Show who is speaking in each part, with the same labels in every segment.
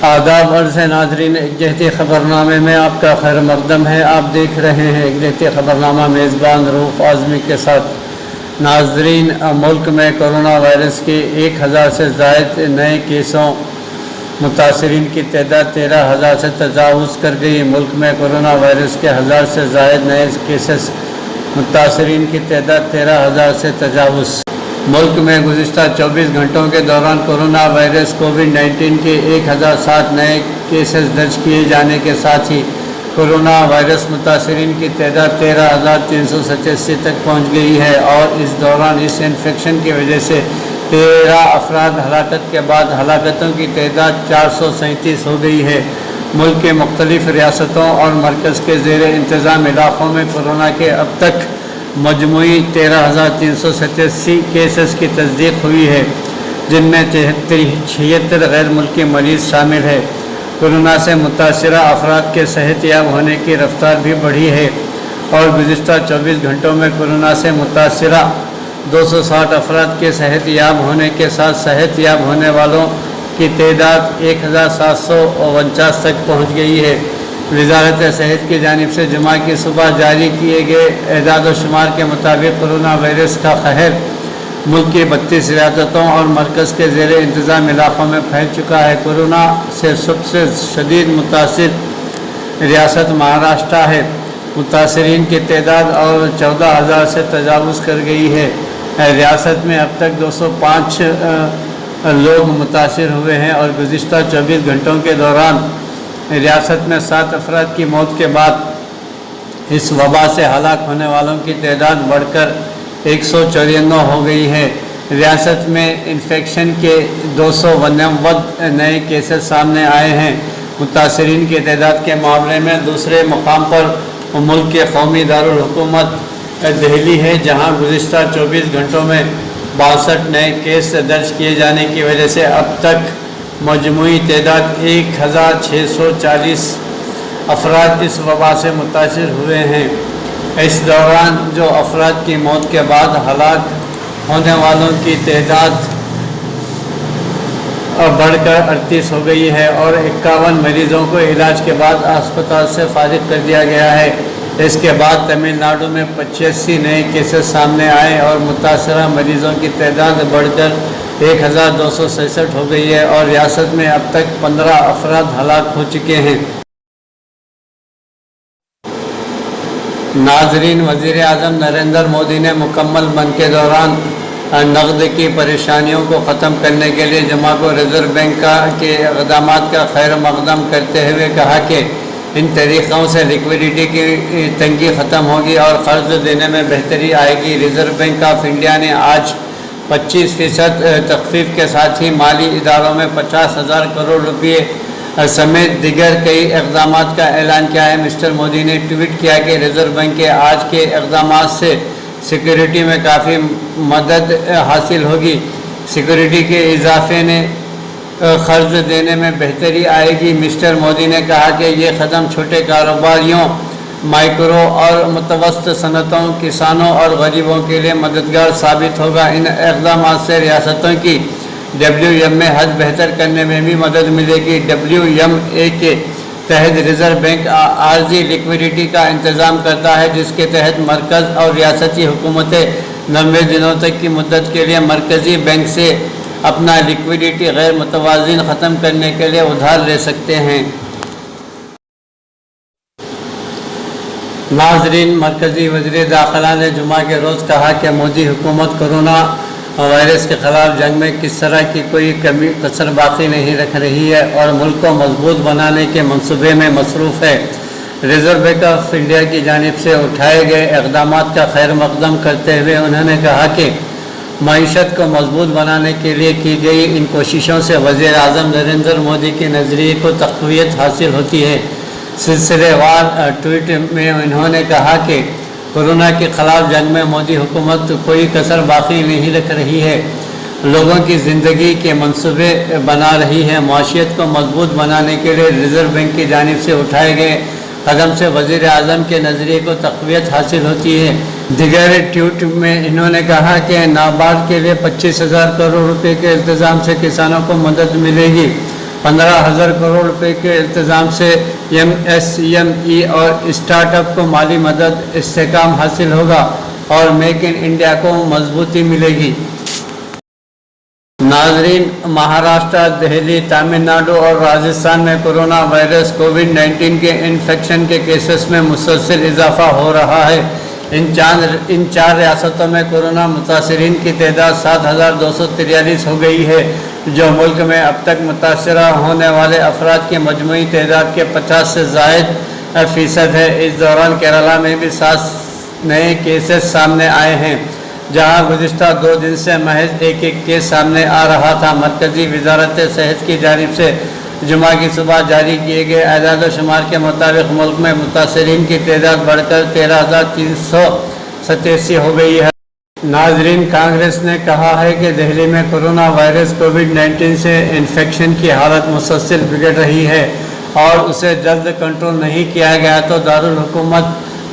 Speaker 1: آداب عرض ناظرین، ایک جہتی خبرنامے میں آپ کا خیر مقدم ہے۔ آپ دیکھ رہے ہیں ایک جہتی خبرنامہ میزبان رؤف اعظمی کے ساتھ۔ ناظرین، ملک میں کرونا وائرس کے 1000 سے زائد نئے کیسوں، متاثرین کی تعداد 13,000 سے تجاوز کر گئی۔ ملک میں کرونا وائرس کے 1000 سے زائد نئے کیسز، متاثرین کی تعداد 13,000 سے تجاوز۔ ملک میں گزشتہ 24 گھنٹوں کے دوران کرونا وائرس کووڈ-19 کے 1007 نئے کیسز درج کیے جانے کے ساتھ ہی کرونا وائرس متاثرین کی تعداد 13,387 تک پہنچ گئی ہے، اور اس دوران اس انفیکشن کی وجہ سے 13 افراد ہلاکت کے بعد ہلاکتوں کی تعداد 437 ہو گئی ہے۔ ملک کے مختلف ریاستوں اور مرکز کے زیر انتظام علاقوں میں کورونا کے اب تک مجموعی 13,387 کیسز کی تصدیق ہوئی ہے، جن میں 76 غیر ملکی مریض شامل ہے۔ کورونا سے متاثرہ افراد کے صحت یاب ہونے کی رفتار بھی بڑھی ہے، اور گزشتہ 24 گھنٹوں میں کورونا سے متاثرہ 260 افراد کے صحت یاب ہونے کے ساتھ صحت یاب ہونے والوں کی تعداد 1,749 تک پہنچ گئی ہے۔ وزارت صحت کی جانب سے جمعہ کی صبح جاری کیے گئے اعداد و شمار کے مطابق کرونا وائرس کا قہر ملک کی 32 ریاستوں اور مرکز کے زیر انتظام علاقوں میں پھیل چکا ہے۔ کورونا سے سب سے شدید متاثر ریاست مہاراشٹر ہے۔ متاثرین کی تعداد اور 14,000 سے تجاوز کر گئی ہے۔ ریاست میں اب تک 205 لوگ متاثر ہوئے ہیں، اور گزشتہ 24 گھنٹوں کے دوران ریاست میں 7 افراد کی موت کے بعد اس وبا سے ہلاک ہونے والوں کی تعداد بڑھ کر 194 ہو گئی ہے۔ ریاست میں انفیکشن کے 299 نئے کیسز سامنے آئے ہیں۔ متاثرین کی تعداد کے معاملے میں دوسرے مقام پر ملک کے قومی دارالحکومت دہلی ہے، جہاں گزشتہ 24 گھنٹوں میں 62 نئے کیس درج کیے جانے کی وجہ سے اب تک مجموعی تعداد 1,640 افراد اس وبا سے متاثر ہوئے ہیں۔ اس دوران جو افراد کی موت کے بعد ہلاک ہونے والوں کی تعداد بڑھ کر 38 ہو گئی ہے، اور 51 مریضوں کو علاج کے بعد اسپتال سے فارغ کر دیا گیا ہے۔ اس کے بعد تمل ناڈو میں 85 نئے کیسز سامنے آئے، اور متاثرہ مریضوں کی تعداد بڑھ کر 1,266 ہو گئی ہے، اور ریاست میں اب تک 15 افراد ہلاک ہو چکے ہیں۔ ناظرین، وزیر اعظم نریندر مودی نے مکمل بند کے دوران نقد کی پریشانیوں کو ختم کرنے کے لیے جمعہ کو ریزرو بینک کے اقدامات کا خیر مقدم کرتے ہوئے کہا کہ ان طریقوں سے لیکوڈیٹی کی تنگی ختم ہوگی اور قرض دینے میں بہتری آئے گی۔ ریزرو بینک آف انڈیا نے آج 25% تخفیف کے ساتھ ہی مالی اداروں میں 50,000 کروڑ روپے سمیت دیگر کئی اقدامات کا اعلان کیا ہے۔ مسٹر مودی نے ٹویٹ کیا کہ ریزرو بینک کے آج کے اقدامات سے سیکیورٹی میں کافی مدد حاصل ہوگی۔ سیکیورٹی کے اضافے نے قرض دینے میں بہتری آئے گی۔ مسٹر مودی نے کہا کہ یہ قدم چھوٹے کاروباریوں، مائکرو اور متوسط صنعتوں، کسانوں اور غریبوں کے لیے مددگار ثابت ہوگا۔ ان اقدامات سے ریاستوں کی WM میں حج بہتر کرنے میں بھی مدد ملے گی۔ WMA کے تحت ریزرو بینک عارضی لیکوڈیٹی کا انتظام کرتا ہے، جس کے تحت مرکز اور ریاستی حکومتیں 90 دنوں تک کی مدت کے لیے مرکزی بینک سے اپنا لیکوڈیٹی غیر متوازن ختم کرنے کے لیے ادھار لے سکتے ہیں۔ ناظرین، مرکزی وزیر داخلہ نے جمعہ کے روز کہا کہ مودی حکومت کورونا وائرس کے خلاف جنگ میں کس طرح کی کوئی کسر باقی نہیں رکھ رہی ہے، اور ملک کو مضبوط بنانے کے منصوبے میں مصروف ہے۔ ریزرو بینک آف انڈیا کی جانب سے اٹھائے گئے اقدامات کا خیر مقدم کرتے ہوئے انہوں نے کہا کہ معیشت کو مضبوط بنانے کے لیے کی گئی ان کوششوں سے وزیر اعظم نریندر مودی کے نظریے کو تقویت حاصل ہوتی ہے۔ سلسلے وار ٹویٹ میں انہوں نے کہا کہ کورونا کے خلاف جنگ میں مودی حکومت کوئی کسر باقی نہیں رکھ رہی ہے، لوگوں کی زندگی کے منصوبے بنا رہی ہے۔ معیشت کو مضبوط بنانے کے لیے ریزرو بینک کی جانب سے اٹھائے گئے قدم سے وزیر اعظم کے نظریے کو تقویت حاصل ہوتی ہے۔ دیگر ٹویٹ میں انہوں نے کہا کہ نابارڈ کے لیے 25,000 کروڑ روپے کے التزام سے کسانوں کو مدد ملے گی۔ 15,000 करोड़ रुपए के इल्तज़ाम से MSME और स्टार्टअप को माली मदद इस्तेहकाम हासिल होगा और मेक इन इंडिया को मजबूती मिलेगी। नाजरीन, महाराष्ट्र, दिल्ली, तमिलनाडु और राजस्थान में कोरोना वायरस कोविड-19 के इन्फेक्शन के केसेस में मुसलसल इजाफा हो रहा है। इन चार रियासतों में कोरोना मुतासरीन की तादाद 7,243 हो गई है, जो मुल्क में अब तक मुतासरा होने वाले अफराद की मजमूई तादाद के 50 से ज़ायद फ़ीसद है। इस दौरान केरला में भी 7 नए केसेस सामने आए हैं, जहां गुज़िश्ता 2 दिन से महज एक केस सामने आ रहा था। मरकज़ी वज़ारत सेहत की जानिब से जुमा की सुबह जारी किए गए एजाद शुमार के मुताबिक मुल्क में मुतासरीन की तादाद बढ़कर 13,387 हो गई है। नाजरीन, कांग्रेस ने कहा है कि दिल्ली में कोरोना वायरस कोविड-19 से इन्फेक्शन की हालत मुसलसल बिगड़ रही है और उसे जल्द कंट्रोल नहीं किया गया तो दारुल हुकूमत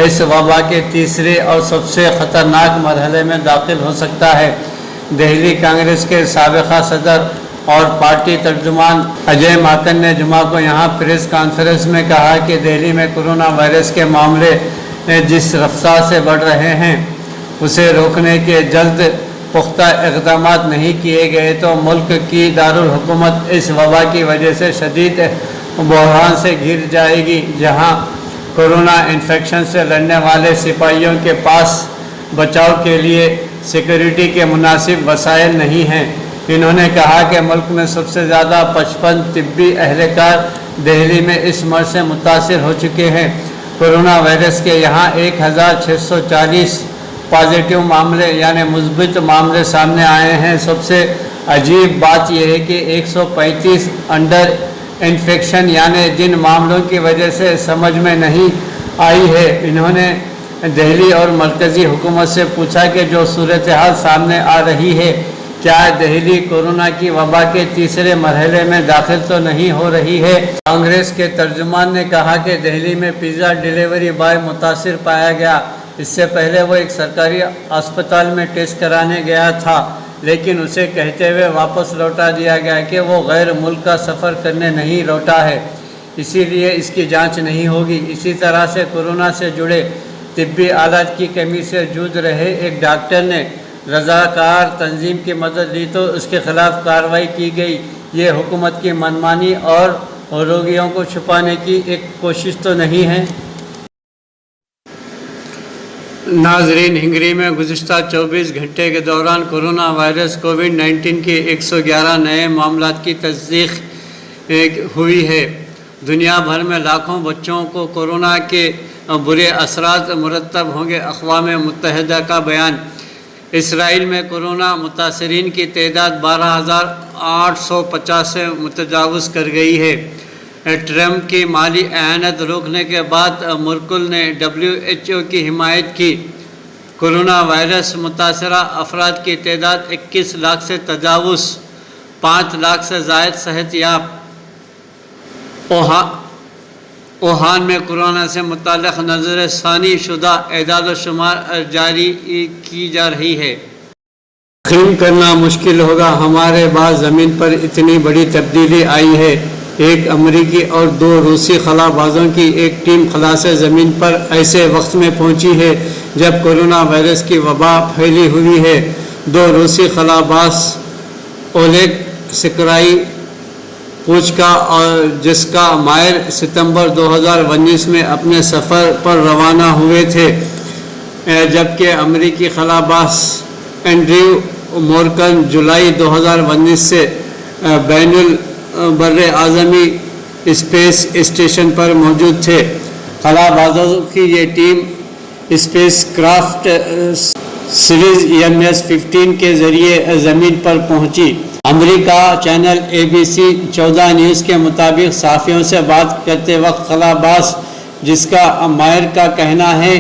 Speaker 1: इस वबा के तीसरे और सबसे ख़तरनाक मरहले में दाखिल हो सकता है। दिल्ली कांग्रेस के साबिक़ा सदर और पार्टी तर्जुमान अजय माकन ने जुमा को यहाँ प्रेस कॉन्फ्रेंस में कहा कि दिल्ली में कोरोना वायरस के मामले जिस रफ्तार से बढ़ रहे हैं उसे रोकने के जल्द पुख्ता इक़दाम नहीं किए गए तो मुल्क की दारुल हुकूमत इस वबा की वजह से शदीद बहरान से घिर जाएगी, जहाँ कोरोना इन्फेक्शन से लड़ने वाले सिपाहियों के पास बचाव के लिए सिक्योरिटी के मुनासिब वसाइल नहीं हैं। इन्होंने कहा कि मुल्क में सबसे ज़्यादा 55 तिब्बी अहलकार दिल्ली में इस मर्ज से मुतासिर हो चुके हैं। कोरोना वायरस के यहाँ 1,640 पॉजिटिव मामले यानी मुस्बित मामले सामने आए हैं। सबसे अजीब बात यह है कि 135 अंडर इन्फेक्शन यानी जिन मामलों की वजह से समझ में नहीं आई है। इन्होंने दिल्ली और मरकज़ी हुकूमत से पूछा कि जो सूरत हाल सामने आ रही है, क्या दिल्ली कोरोना की वबा के तीसरे मरहले में दाखिल तो नहीं हो रही है। कांग्रेस के तर्जुमान ने कहा कि दिल्ली में पिज़्ज़ा डिलीवरी बॉय मुतासिर पाया गया। इससे पहले वो एक सरकारी अस्पताल में टेस्ट कराने गया था, लेकिन उसे कहते हुए वापस लौटा दिया गया कि वो गैर मुल्क का सफ़र करने नहीं लौटा है, इसीलिए इसकी जांच नहीं होगी। इसी तरह से कोरोना से जुड़े तिब्बी आलात की कमी से जूझ रहे एक डॉक्टर ने रज़ाकार तंजीम की मदद ली तो उसके ख़िलाफ़ कार्रवाई की गई। ये हुकूमत की मनमानी और रोगियों को छुपाने की एक कोशिश तो नहीं है। नाजरीन, हिंगरी में गुज़िश्ता 24 घंटे के दौरान कोरोना वायरस कोविड-19 के 111 नए मामलात की तस्दीक हुई है। दुनिया भर में लाखों बच्चों को कोरोना के बुरे असरात मुरतब होंगे, अक़वाम मुत्तहिदा का बयान। इसराइल में कोरोना मुतासरीन की तादाद 12,850 से मुतजावज़ कर गई है। ट्रम्प की माली एहनत रोकने के बाद मुर्कुल ने WHO की हिमायत की। कोरोना वायरस मुतासरा अफराद की तादाद 21 लाख से तजावुज़, 5 लाख से ज़ायद सेहतयाब। वुहान में कोरोना से मुताल्लिक़ नज़र सानी शुदा एदाद शुमार जारी की जा रही है। यकीन करना मुश्किल होगा, हमारे बाद ज़मीन पर इतनी बड़ी तब्दीली आई है। एक अमरीकी और 2 रूसी खलाबाजों की एक टीम खलासे ज़मीन पर ऐसे वक्त में पहुंची है जब कोरोना वायरस की वबा फैली हुई है। 2 रूसी खलाबाज ओलेग सिकराई पूछका और जिसका मायर सितंबर 2019 में अपने सफ़र पर रवाना हुए थे, जबकि अमरीकी खलाबाज एंड्रयू मोरकन जुलाई 2019 से बैनुल बर्रे आज़मी स्पेस स्टेशन पर मौजूद थे। खलाबाजों की ये team space craft series MS-15 के ज़रिए ज़मीन पर पहुंची। अमेरिका चैनल ABC 14 न्यूज़ के मुताबिक सहाफ़ियों से बात करते वक्त खलाबाज जिसका मायर का कहना है,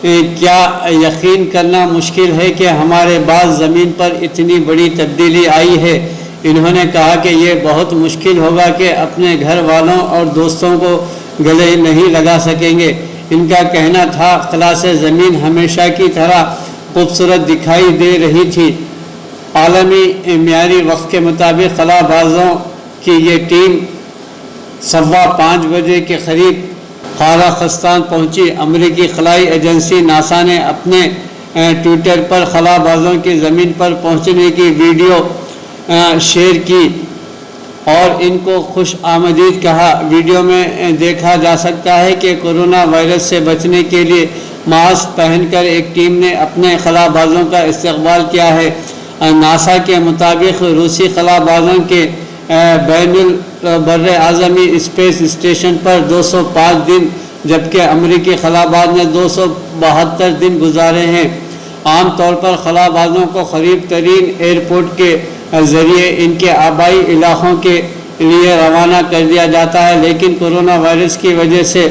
Speaker 1: क्या यकीन करना मुश्किल है कि हमारे बाद ज़मीन पर इतनी बड़ी तब्दीली आई है। इन्होंने कहा कि ये बहुत मुश्किल होगा कि अपने घर वालों और दोस्तों को गले नहीं लगा सकेंगे। इनका कहना था खलासे ज़मीन हमेशा की तरह खूबसूरत दिखाई दे रही थी। आलमी म्यारी वक्त के मुताबिक खलाबाजों कि ये टीम 5:15 बजे के करीब काज़ाख्स्तान पहुंची। अमेरिकी खलाई एजेंसी नासा ने अपने ट्विटर पर खलाबाजों की ज़मीन पर पहुंचने की वीडियो शेयर की और इनको खुश आमदीद कहा। वीडियो में देखा जा सकता है कि कोरोना वायरस से बचने के लिए मास्क पहनकर एक टीम ने अपने खलाबाजों का इस्तकबाल किया है। नासा के मुताबिक रूसी खलाबाजों के बैनुल बर्रे आज़मी स्पेस स्टेशन पर 205 दिन जबकि अमेरिकी खलाबाज ने 272 दिन गुजारे हैं। आम तौर पर खलाबाजों को करीब तरीन एयरपोर्ट के ज़रिए इनके आबाई इलाकों के लिए रवाना कर दिया जाता है, लेकिन कोरोना वायरस की वजह से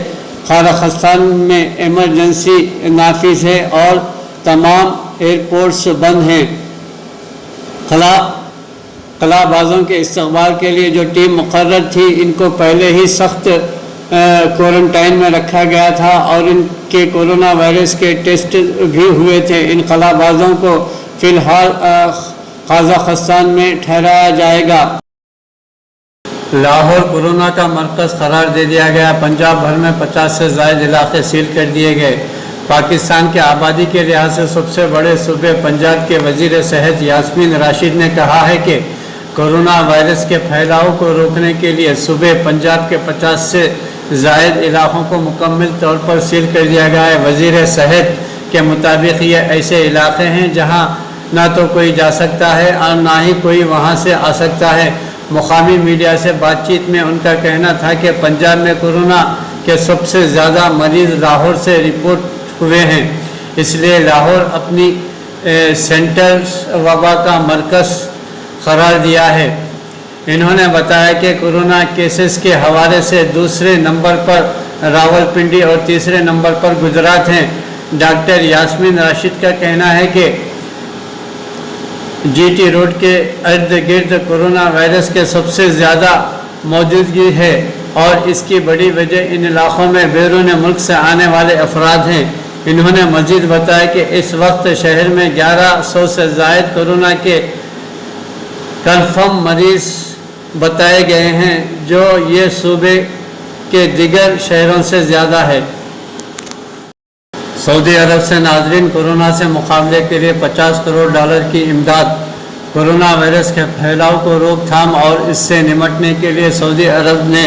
Speaker 1: काज़ाख्स्तान में इमरजेंसी नाफिज है और तमाम एयरपोर्ट्स बंद हैं। खलाबाजों के इस्तकबाल के लिए जो टीम मुकर्रर थी, इनको पहले ही सख्त क्वारंटाइन में रखा गया था और इनके कोरोना वायरस के टेस्ट भी हुए थे। इन खलाबाजों को फ़िलहाल काज़ाख्स्तान में ठहराया जाएगा। लाहौर कोरोना का मरकज़ करार दे दिया गया। पंजाब भर में 50 से ज़ायद इलाके सील कर दिए गए। पाकिस्तान के आबादी के लिहाज से सबसे बड़े सूबे पंजाब के वज़ीर सेहत यास्मीन राशिद ने कहा है कि कोरोना वायरस के फैलाव को रोकने के लिए सूबे पंजाब के 50 से ज़ायद इलाकों को मुकम्मल तौर पर सील कर दिया गया है। वज़ीर सेहत के मुताबिक ये ऐसे इलाके हैं जहाँ ना तो कोई जा सकता है और ना ही कोई वहाँ से आ सकता है। मुकामी मीडिया से बातचीत में उनका कहना था कि पंजाब में कोरोना के सबसे ज़्यादा मरीज़ लाहौर से रिपोर्ट हुए हैं, इसलिए लाहौर अपनी सेंटर वबा का मरकज़ करार दिया है। इन्होंने बताया कि कोरोना केसेस के हवाले से दूसरे नंबर पर रावलपिंडी और तीसरे नंबर पर गुजरात हैं। डॉक्टर यास्मीन राशिद का कहना है कि जीटी रोड के इर्द गिर्द कोरोना वायरस के सबसे ज़्यादा मौजूदगी है और इसकी बड़ी वजह इन इलाक़ों में बैरून मुल्क से आने वाले अफराद हैं। इन्होंने मज़ीद बताया कि इस वक्त शहर में 1100 से ज़ायद कोरोना के कन्फर्म मरीज़ बताए गए हैं, जो ये सूबे के दिगर शहरों से ज़्यादा है। सऊदी अरब से नाज़रीन कोरोना से मुकाबले के लिए $50 करोड़ की इमदाद। कोरोना वायरस के फैलाव को रोकथाम और इससे निपटने के लिए सऊदी अरब ने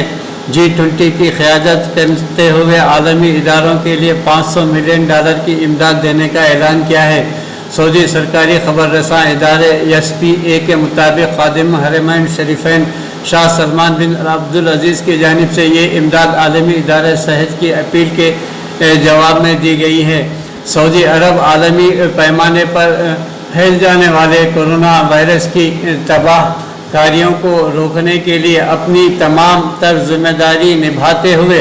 Speaker 1: G20 की क़यादत करते हुए आलमी इदारों के लिए $500 मिलियन की इमदाद देने का ऐलान किया है। सऊदी सरकारी खबर रसां इदारे SPA के मुताबिक खादिम हरमैन शरीफैन शाह सलमान बिन अब्दुल अजीज़ की जानिब से ये इमदाद आलमी इदारे सेहत की अपील के जवाब में दी गई है। सऊदी अरब आलमी पैमाने पर फैल जाने वाले कोरोना वायरस की तबाहकारियों को रोकने के लिए अपनी तमाम तर जिम्मेदारी निभाते हुए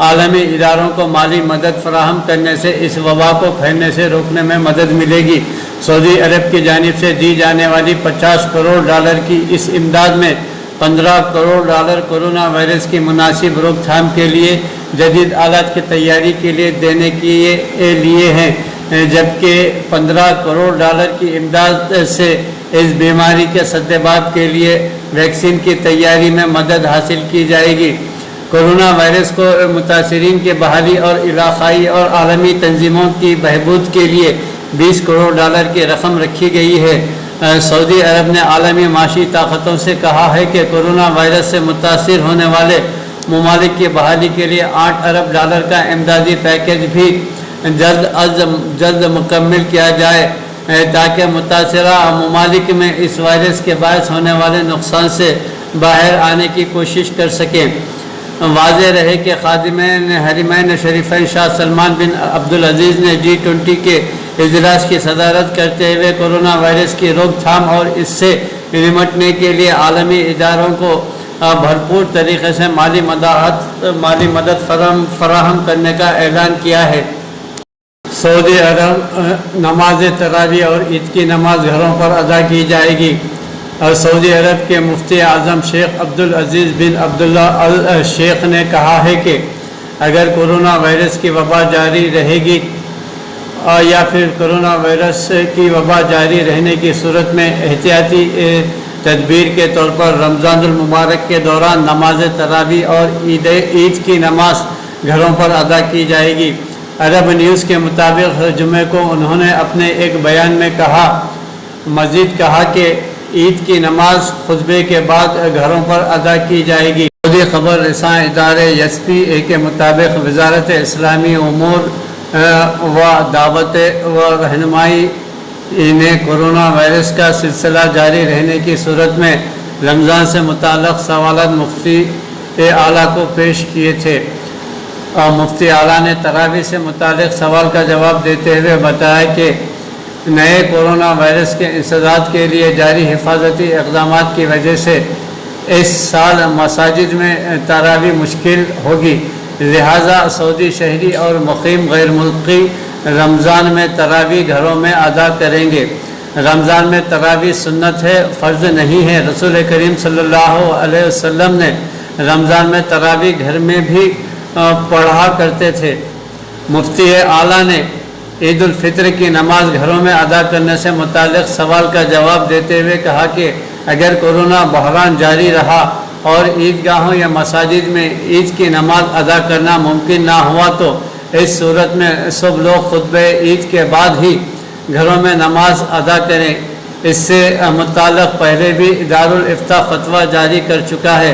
Speaker 1: आलमी इदारों को माली मदद फराहम करने से इस वबा को फैलने से रोकने में मदद मिलेगी। सऊदी अरब की जानिब से दी जाने वाली $50 करोड़ की इस इमदाद में $15 करोड़ कोरोना वायरस की मुनासिब रोकथाम के लिए जदीद आलात की तैयारी के लिए देने के लिए हैं, जबकि $15 करोड़ की इमदाद से इस बीमारी के सद्देबाब के लिए वैक्सीन की तैयारी में मदद हासिल की जाएगी। कोरोना वायरस को मुतासरीन की बहाली और इलाक़ाई और आलमी तंजीमों की बहबूद के लिए $20 करोड़ की रकम रखी गई है। सऊदी अरब ने आलमी माशी ताकतों से कहा है कि कोरोना वायरस से मुतासिर होने वाले ममालिक की बहाली के लिए $8 अरब का इमदादी पैकेज भी जल्द मुकम्मल किया जाए ताकि मुतासरा ममालिक में इस वायरस के बायस होने वाले नुकसान से बाहर आने की कोशिश कर सकें। वाज़ेह रहे कि खादिमैन हरमैन शरीफैन शाह सलमान बिन अब्दुल अजीज़ ने G20 के इजलास की सदारत करते हुए कोरोना वायरस की रोकथाम और इससे निपटने के लिए आलमी इदारों को भरपूर तरीके से माली मदद फराहम करने का ऐलान किया है। सऊदी अरब नमाज तरावी और ईद की नमाज घरों पर अदा की जाएगी। और सऊदी अरब के मुफ्ती आज़म शेख अब्दुल अजीज़ बिन अब्दुल्ला अल शेख ने कहा है कि अगर कोरोना वायरस की वबा जारी रहेगी या फिर कोरोना वायरस की वबा जारी रहने की सूरत में एहतियाती तदबीर के तौर पर रमज़ानुल मुबारक के दौरान नमाज तरावी और ईद की नमाज घरों पर अदा की जाएगी। अरब न्यूज़ के मुताबिक जुमे को उन्होंने अपने एक बयान में कहा, मज़ीद कहा कि ईद की नमाज खुतबे के बाद घरों पर अदा की जाएगी। सऊदी खबर रसां इदारे एसपीए के मुताबिक वजारत इस्लामी उमूर व दावत व रहनुमाई ने कोरोना वायरस का सिलसिला जारी रहने की सूरत में रमज़ान से मुताल्लिक़ सवालात मुफ्ती आला को पेश किए थे। मुफ्ती आला ने तरावी से मुताल्लिक़ सवाल का जवाब देते हुए बताया कि नए कोरोना वायरस के इंसदाद के लिए जारी हिफाजती इक़दामात की वजह से इस साल मसाजिद में तरावी मुश्किल होगी, लिहाजा सऊदी शहरी और मुक़ीम गैर मुल्की रमज़ान में तरावी घरों में अदा करेंगे। रमज़ान में तरावी सुन्नत है, फ़र्ज़ नहीं है। रसूल करीम सल्लल्लाहु अलैहि वसल्लम ने रमज़ान में तरावी घर में भी पढ़ा करते थे। मुफ्ती आला ने ईद उल फितर की नमाज घरों में अदा करने से मुताल्लिक़ सवाल का जवाब देते हुए कहा कि अगर कोरोना बहरान जारी रहा और ईदगाहों या मसाजिद में ईद की नमाज अदा करना मुमकिन ना हुआ तो इस सूरत में सब लोग खुतबे ईद के बाद ही घरों में नमाज अदा करें। इससे मुताल्लिक़ पहले भी दारुल इफ्ता फतवा जारी कर चुका है।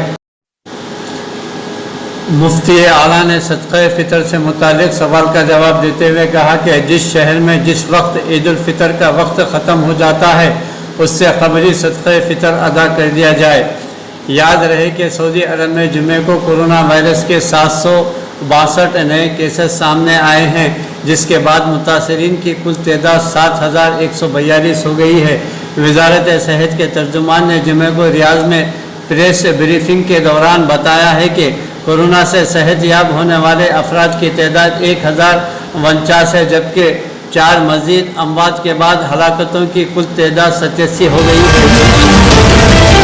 Speaker 1: मुफ्ती आला ने सदक़े फ़ितर से मुताल्लिक़ सवाल का जवाब देते हुए कहा कि जिस शहर में जिस वक्त ईद उल फितर का वक्त ख़त्म हो जाता है उससे ख़बरी सदक़े फ़ितर अदा कर दिया जाए। याद रहे कि सऊदी अरब में जुमे को कोरोना वायरस के 762 नए केसेस सामने आए हैं, जिसके बाद मुतासरीन की कुल तादाद 7142 हो गई है। वजारत सेहत के तर्जुमान ने जुमे को रियाज में प्रेस ब्रीफिंग के दौरान बताया है कि कोरोना से सेहतयाब होने वाले अफराद की तादाद 1049 है, जबकि 4 मज़ीद अमवात के बाद हलाकतों की कुल तादाद 87 हो गई है।